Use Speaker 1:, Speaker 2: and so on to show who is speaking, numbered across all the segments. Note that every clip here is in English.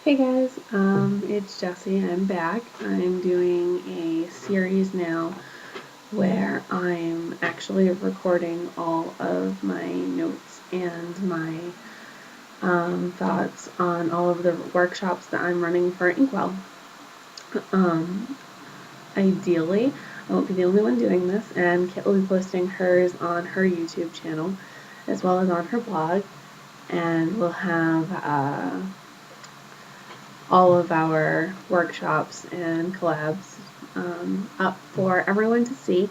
Speaker 1: Hey guys, it's Jessie. I'm back. I'm doing a series now where I'm actually recording all of my notes and my thoughts on all of the workshops that I'm running for Inkwell. Um, Ideally, I won't be the only one doing this, and Kit will be posting hers on her YouTube channel as well as on her blog, and we'll have all of our workshops and collabs up for everyone to see,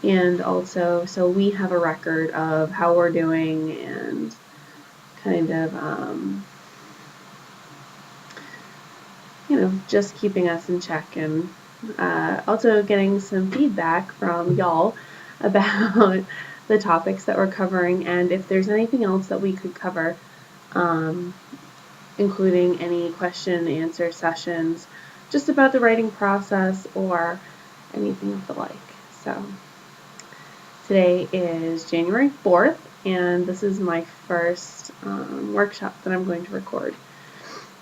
Speaker 1: and also so we have a record of how we're doing and kind of just keeping us in check, and also getting some feedback from y'all about the topics that we're covering, and if there's anything else that we could cover, um, including any question and answer sessions just about the writing process or anything of the like. So today is January 4th, and this is my first workshop that I'm going to record.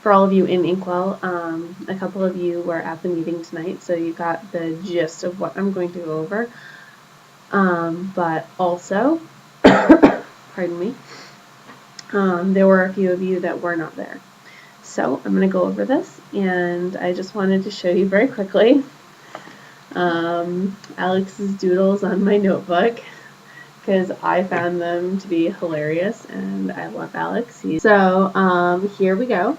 Speaker 1: For all of you in Inkwell, a couple of you were at the meeting tonight, so you got the gist of what I'm going to go over. But also, pardon me, there were a few of you that were not there. So I'm going to go over this, and I just wanted to show you very quickly Alex's doodles on my notebook, because I found them to be hilarious, and I love Alex. So here we go.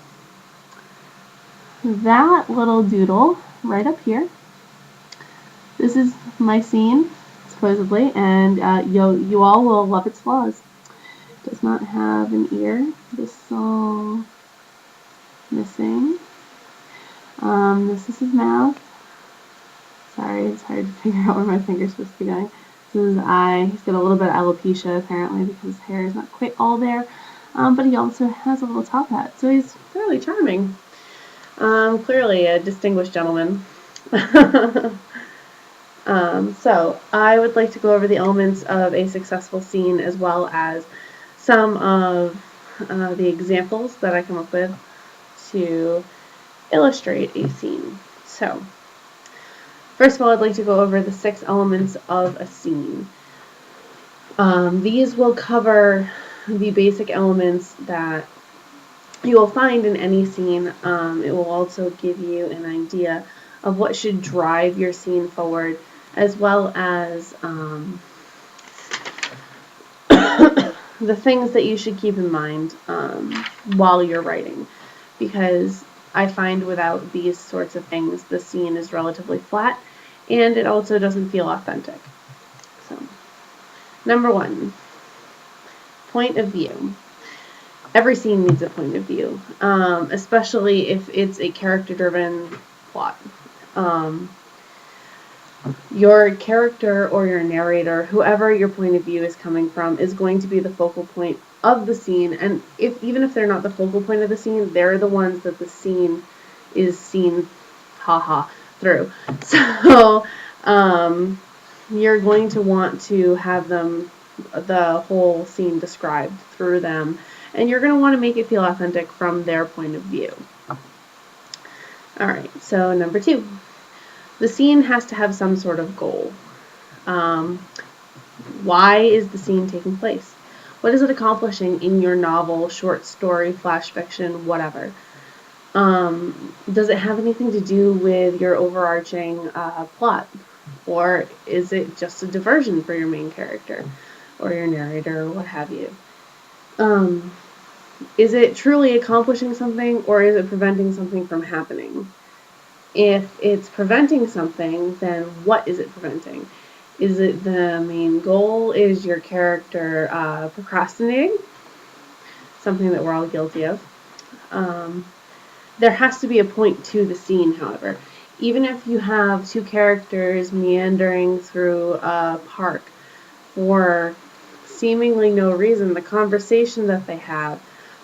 Speaker 1: That little doodle right up here, this is my scene, supposedly, and you all will love its flaws. It does not have an ear. This is all missing. This is his mouth. Sorry, it's hard to figure out where my finger's supposed to be going. This is his eye. He's got a little bit of alopecia, apparently, because his hair is not quite all there. But he also has a little top hat, so he's fairly charming. Clearly a distinguished gentleman. So I would like to go over the elements of a successful scene, as well as some of the examples that I come up with to illustrate a scene. So first of all, I'd like to go over the 6 elements of a scene. These will cover the basic elements that you will find in any scene. It will also give you an idea of what should drive your scene forward, as well as the things that you should keep in mind while you're writing, because I find without these sorts of things, the scene is relatively flat, and it also doesn't feel authentic. So, number 1, point of view. Every scene needs a point of view, especially if it's a character-driven plot. Your character or your narrator, whoever your point of view is coming from, is going to be the focal point of the scene, and even if they're not the focal point of the scene, they're the ones that the scene is seen through. So you're going to want to have the whole scene described through them, and you're going to want to make it feel authentic from their point of view. Alright, so number 2. The scene has to have some sort of goal. Why is the scene taking place? What is it accomplishing in your novel, short story, flash fiction, whatever? Does it have anything to do with your overarching plot? Or is it just a diversion for your main character or your narrator or what have you? Is it truly accomplishing something, or is it preventing something from happening? If it's preventing something, then what is it preventing? Is it the main goal? Is your character procrastinating? Something that we're all guilty of. There has to be a point to the scene, however. Even if you have 2 characters meandering through a park for seemingly no reason, the conversation that they have,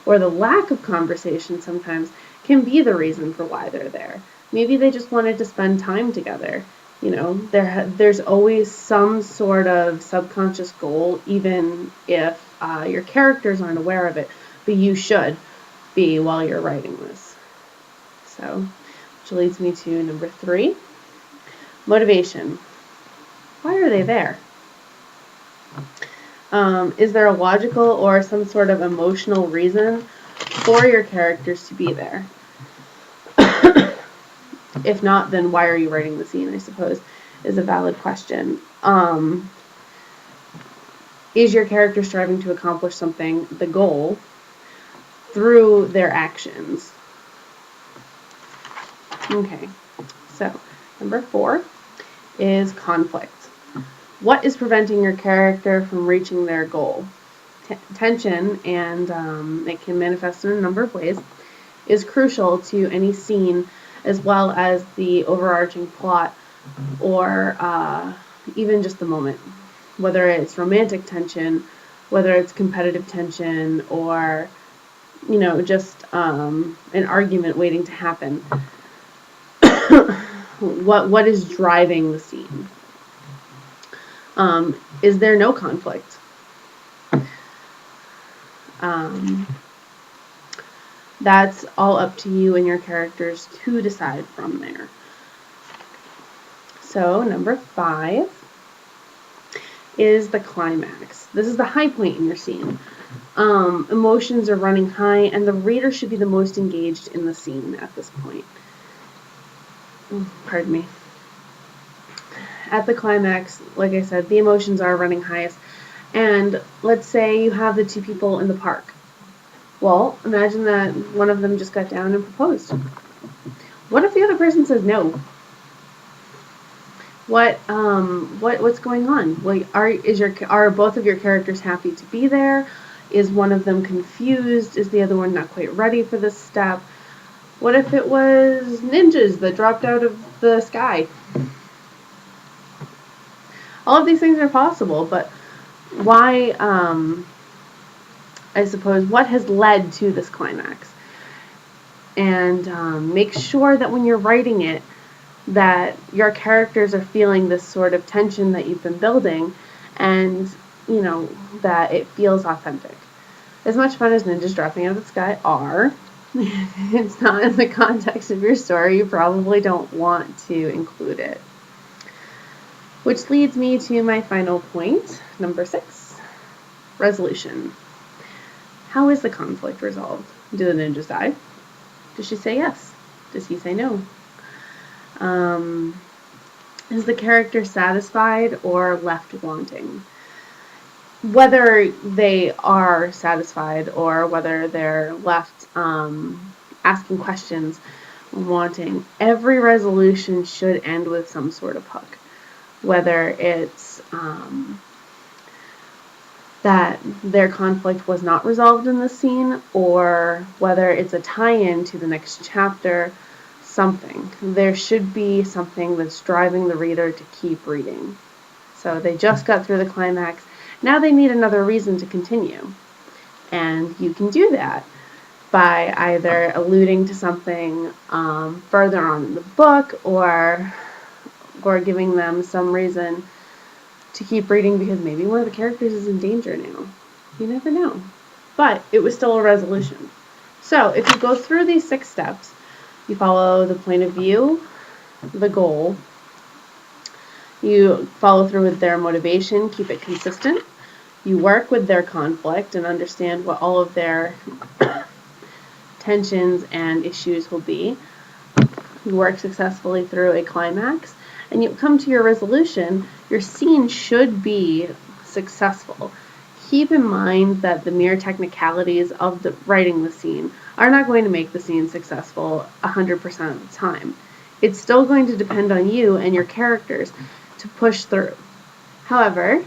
Speaker 1: or the lack of conversation sometimes, can be the reason for why they're there. Maybe they just wanted to spend time together. There's always some sort of subconscious goal, even if your characters aren't aware of it, but you should be while you're writing this. So, which leads me to number 3, motivation. Why are they there? Is there a logical or some sort of emotional reason for your characters to be there? If not, then why are you writing the scene, I suppose, is a valid question. Is your character striving to accomplish something, the goal, through their actions? Okay, so number 4 is conflict. What is preventing your character from reaching their goal? Tension, and it can manifest in a number of ways, is crucial to any scene, as well as the overarching plot, or even just the moment. Whether it's romantic tension, whether it's competitive tension, or just an argument waiting to happen. What is driving the scene? Is there no conflict? That's all up to you and your characters to decide from there. So number 5 is the climax. This is the high point in your scene. Emotions are running high, and the reader should be the most engaged in the scene at this point. Pardon me. At the climax, like I said, the emotions are running highest. And let's say you have the 2 people in the park. Well, imagine that one of them just got down and proposed. What if the other person says no? What's going on? Like, are both of your characters happy to be there? Is one of them confused? Is the other one not quite ready for this step? What if it was ninjas that dropped out of the sky? All of these things are possible, but why, I suppose, what has led to this climax? And make sure that when you're writing it, that your characters are feeling this sort of tension that you've been building, and, that it feels authentic. As much fun as ninjas dropping out of the sky are, it's not in the context of your story, you probably don't want to include it. Which leads me to my final point, number 6, resolution. How is the conflict resolved? Do the ninjas die? Does she say yes? Does he say no? Is the character satisfied or left wanting? Whether they are satisfied or whether they're left asking questions, wanting, every resolution should end with some sort of hook. Whether it's that their conflict was not resolved in the scene, or whether it's a tie-in to the next chapter, something. There should be something that's driving the reader to keep reading. So they just got through the climax. Now they need another reason to continue. And you can do that by either alluding to something further on in the book, or giving them some reason to keep reading because maybe one of the characters is in danger now. You never know. But it was still a resolution. So if you go through these 6 steps, you follow the point of view, the goal, you follow through with their motivation, keep it consistent, you work with their conflict and understand what all of their tensions and issues will be, you work successfully through a climax, and you come to your resolution, your scene should be successful. Keep in mind that the mere technicalities of writing the scene are not going to make the scene successful 100% of the time. It's still going to depend on you and your characters to push through. However,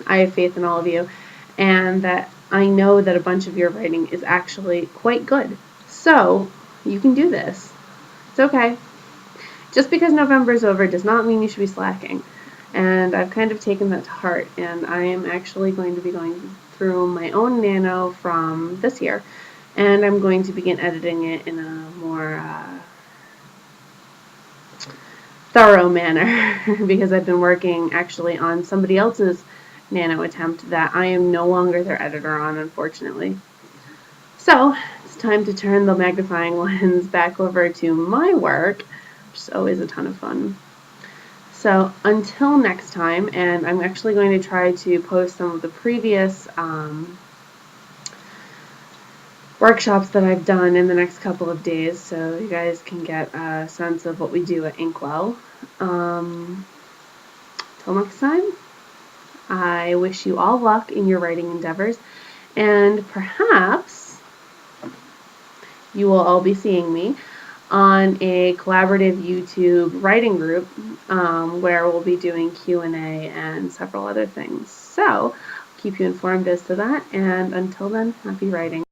Speaker 1: I have faith in all of you, and that I know that a bunch of your writing is actually quite good. So, you can do this. It's okay. Just because November is over does not mean you should be slacking. And I've kind of taken that to heart, and I am actually going to be going through my own nano from this year, and I'm going to begin editing it in a more thorough manner because I've been working actually on somebody else's nano attempt that I am no longer their editor on, unfortunately. So, it's time to turn the magnifying lens back over to my work, which is always a ton of fun. So until next time, and I'm actually going to try to post some of the previous workshops that I've done in the next couple of days so you guys can get a sense of what we do at Inkwell. Till next time, I wish you all luck in your writing endeavors, and perhaps you will all be seeing me on a collaborative YouTube writing group where we'll be doing Q&A and several other things. So, keep you informed as to that, and until then, happy writing.